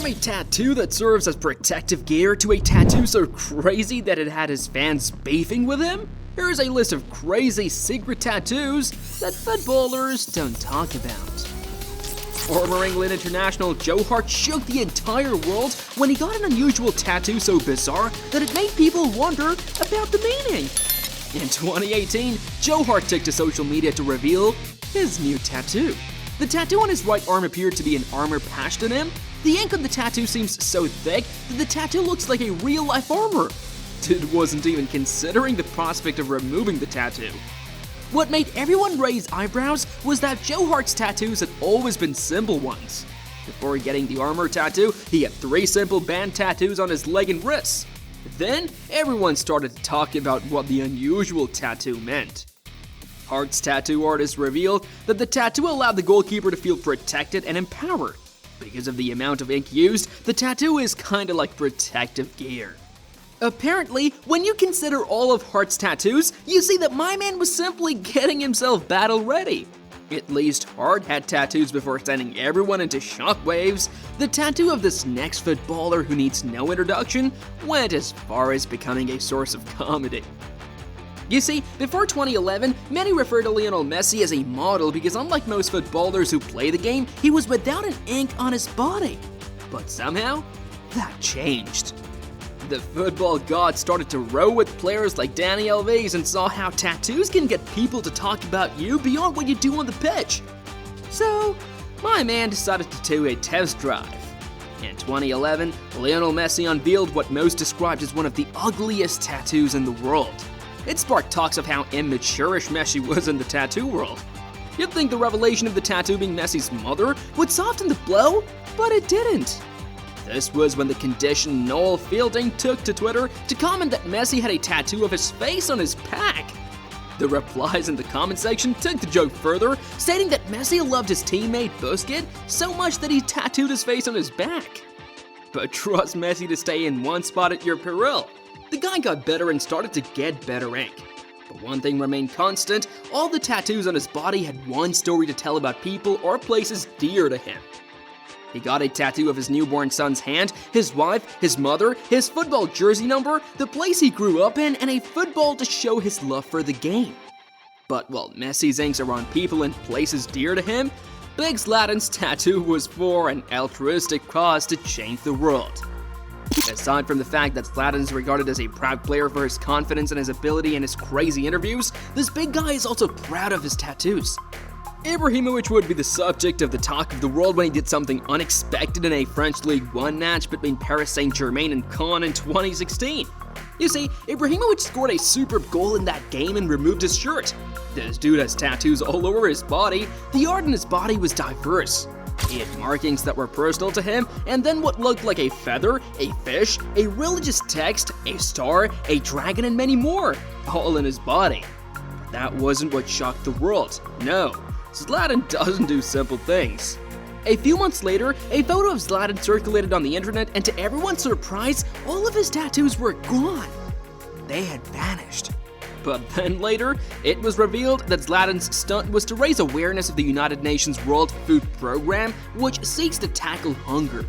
From a tattoo that serves as protective gear to a tattoo so crazy that it had his fans beefing with him, here's a list of crazy secret tattoos that footballers don't talk about. Former England international Joe Hart shook the entire world when he got an unusual tattoo so bizarre that it made people wonder about the meaning. In 2018, Joe Hart took to social media to reveal his new tattoo. The tattoo on his right arm appeared to be an armor patched on him. The ink on the tattoo seems so thick that the tattoo looks like a real-life armor. Dude wasn't even considering the prospect of removing the tattoo. What made everyone raise eyebrows was that Joe Hart's tattoos had always been simple ones. Before getting the armor tattoo, he had 3 simple band tattoos on his leg and wrists. Then, everyone started to talk about what the unusual tattoo meant. Hart's tattoo artist revealed that the tattoo allowed the goalkeeper to feel protected and empowered. Because of the amount of ink used, the tattoo is kinda like protective gear. Apparently, when you consider all of Hart's tattoos, you see that my man was simply getting himself battle ready. At least Hart had tattoos before sending everyone into shockwaves. The tattoo of this next footballer who needs no introduction went as far as becoming a source of comedy. You see, before 2011, many referred to Lionel Messi as a model because unlike most footballers who play the game, he was without an ink on his body. But somehow, that changed. The football gods started to row with players like Dani Alves and saw how tattoos can get people to talk about you beyond what you do on the pitch. So, my man decided to do a test drive. In 2011, Lionel Messi unveiled what most described as one of the ugliest tattoos in the world. It sparked talks of how immature-ish Messi was in the tattoo world. You'd think the revelation of the tattoo being Messi's mother would soften the blow, but it didn't. This was when the conditioned Noel Fielding took to Twitter to comment that Messi had a tattoo of his face on his back. The replies in the comment section took the joke further, stating that Messi loved his teammate Busquets so much that he tattooed his face on his back. But trust Messi to stay in one spot at your peril. The guy got better and started to get better ink. But one thing remained constant: all the tattoos on his body had one story to tell about people or places dear to him. He got a tattoo of his newborn son's hand, his wife, his mother, his football jersey number, the place he grew up in, and a football to show his love for the game. But while Messi's inks are on people and places dear to him, Big Zlatan's tattoo was for an altruistic cause to change the world. Aside from the fact that Zlatan is regarded as a proud player for his confidence and his ability in his crazy interviews, this big guy is also proud of his tattoos. Ibrahimovic would be the subject of the talk of the world when he did something unexpected in a French League One match between Paris Saint-Germain and Caen in 2016. You see, Ibrahimovic scored a superb goal in that game and removed his shirt. This dude has tattoos all over his body. The art in his body was diverse. He had markings that were personal to him, and then what looked like a feather, a fish, a religious text, a star, a dragon, and many more, all in his body. But that wasn't what shocked the world. No. Zlatan doesn't do simple things. A few months later, a photo of Zlatan circulated on the internet, and to everyone's surprise, all of his tattoos were gone. They had vanished. But then later, it was revealed that Zlatan's stunt was to raise awareness of the United Nations World Food Program, which seeks to tackle hunger.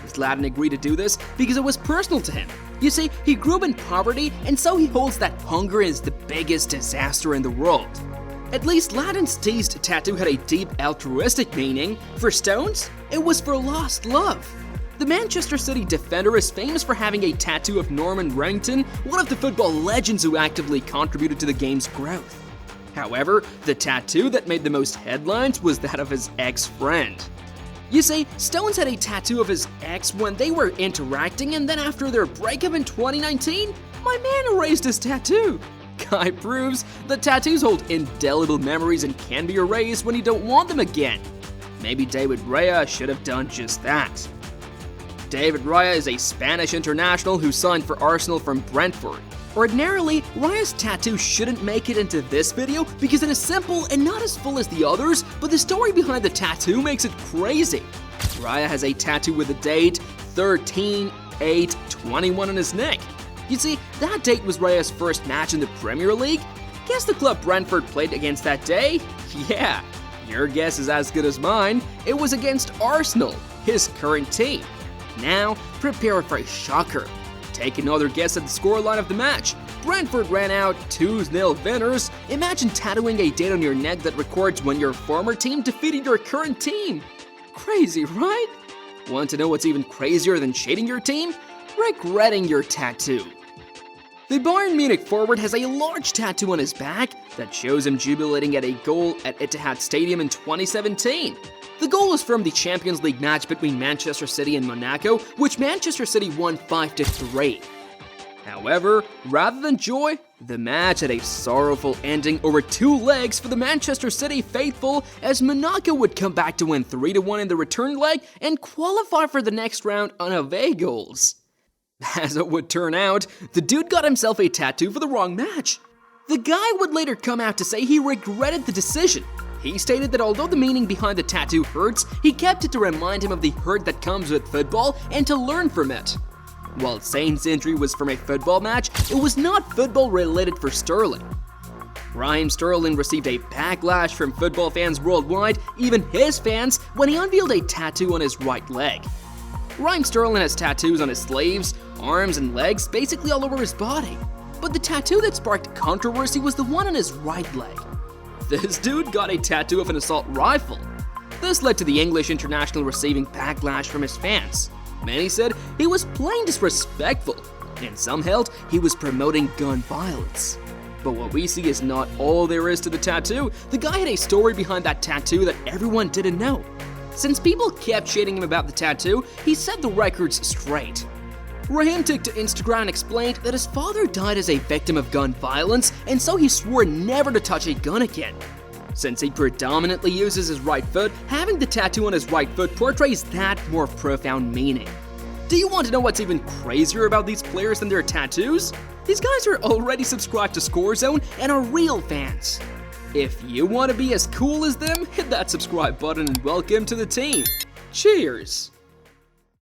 Zlatan agreed to do this because it was personal to him. You see, he grew up in poverty, and so he holds that hunger is the biggest disaster in the world. At least Zlatan's teased tattoo had a deep altruistic meaning. For Stones, it was for lost love. The Manchester City defender is famous for having a tattoo of Norman Wrightson, one of the football legends who actively contributed to the game's growth. However, the tattoo that made the most headlines was that of his ex-friend. You see, Stones had a tattoo of his ex when they were interacting, and then after their breakup in 2019, my man erased his tattoo. Guy proves that tattoos hold indelible memories and can be erased when you don't want them again. Maybe David Raya should have done just that. David Raya is a Spanish international who signed for Arsenal from Brentford. Ordinarily, Raya's tattoo shouldn't make it into this video because it is simple and not as full as the others, but the story behind the tattoo makes it crazy. Raya has a tattoo with the date 13/8/21 on his neck. You see, that date was Raya's first match in the Premier League. Guess the club Brentford played against that day? Yeah, your guess is as good as mine. It was against Arsenal, his current team. now, prepare for a shocker. Take another guess at the scoreline of the match. Brentford ran out 2-0 winners. Imagine tattooing a date on your neck that records when your former team defeated your current team. Crazy, right? Want to know what's even crazier than shading your team? Regretting your tattoo. The Bayern Munich forward has a large tattoo on his back that shows him jubilating at a goal at Etihad Stadium in 2017. The goal was from the Champions League match between Manchester City and Monaco, which Manchester City won 5-3. However, rather than joy, the match had a sorrowful ending over 2 legs for the Manchester City faithful, as Monaco would come back to win 3-1 in the return leg and qualify for the next round on away goals. As it would turn out, the dude got himself a tattoo for the wrong match. The guy would later come out to say he regretted the decision. He stated that although the meaning behind the tattoo hurts, he kept it to remind him of the hurt that comes with football and to learn from it. While Sane's injury was from a football match, it was not football related for Sterling. Raheem Sterling received a backlash from football fans worldwide, even his fans, when he unveiled a tattoo on his right leg. Raheem Sterling has tattoos on his sleeves, arms, and legs, basically all over his body. But the tattoo that sparked controversy was the one on his right leg. This dude got a tattoo of an assault rifle. This led to the English international receiving backlash from his fans. Many said he was plain disrespectful, and some held he was promoting gun violence. But what we see is not all there is to the tattoo. The guy had a story behind that tattoo that everyone didn't know. Since people kept shading him about the tattoo, he set the records straight. Raheem took to Instagram and explained that his father died as a victim of gun violence, and so he swore never to touch a gun again. Since he predominantly uses his right foot, having the tattoo on his right foot portrays that more profound meaning. Do you want to know what's even crazier about these players than their tattoos? These guys are already subscribed to ScoreZone and are real fans. If you want to be as cool as them, hit that subscribe button and welcome to the team. Cheers!